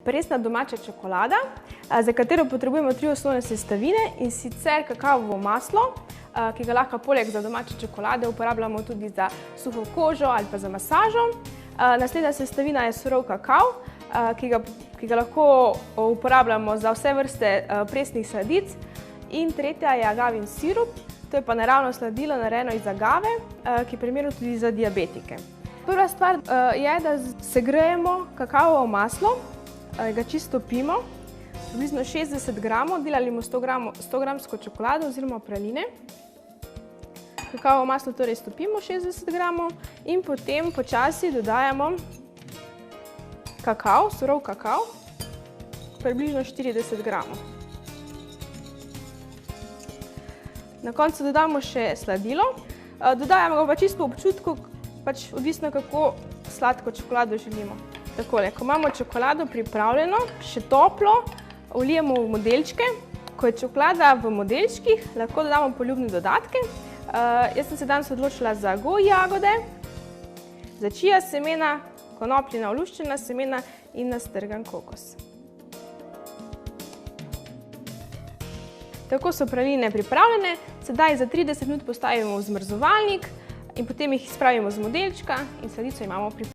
Presna domača čokolada, za katero potrebujemo 3 osnovne sestavine, in sicer kakavovo maslo, ki ga lahko poleg za domače čokolade uporabljamo tudi za suho kožo ali pa za masažo. Naslednja sestavina je surov kakav, ki ga lahko uporabljamo za vse vrste presnih sladic. In tretja je agavin sirup, to je pa naravno sladilo narejeno iz agave, ki je primerno tudi za diabetike. Prva stvar je, da segrejemo kakavovo maslo, ga čisto topimo, približno 60 gramov, delali bomo 100 gramsko čokolado oziroma praline. Kakavovo maslo torej stopimo 60 gramov in potem počasi dodajamo kakav, surov kakav, približno 40 gramov. Na koncu dodamo še sladilo, dodajamo ga pa čisto po občutku, pač odvisno kako sladko čokolado želimo. Takole, ko imamo čokolado pripravljeno, še toplo, vlijemo v modelčke. Ko je čokolada v modelčkih, lahko dodamo poljubne dodatke. Jaz sem se danes odločila za goji jagode, za čija semena, konopljina oluščena semena in nastrgan kokos. Tako so praline pripravljene, sedaj za 30 minut postavimo v zmrzovalnik in potem jih spravimo z modelčka in sladico imamo pripravljeno.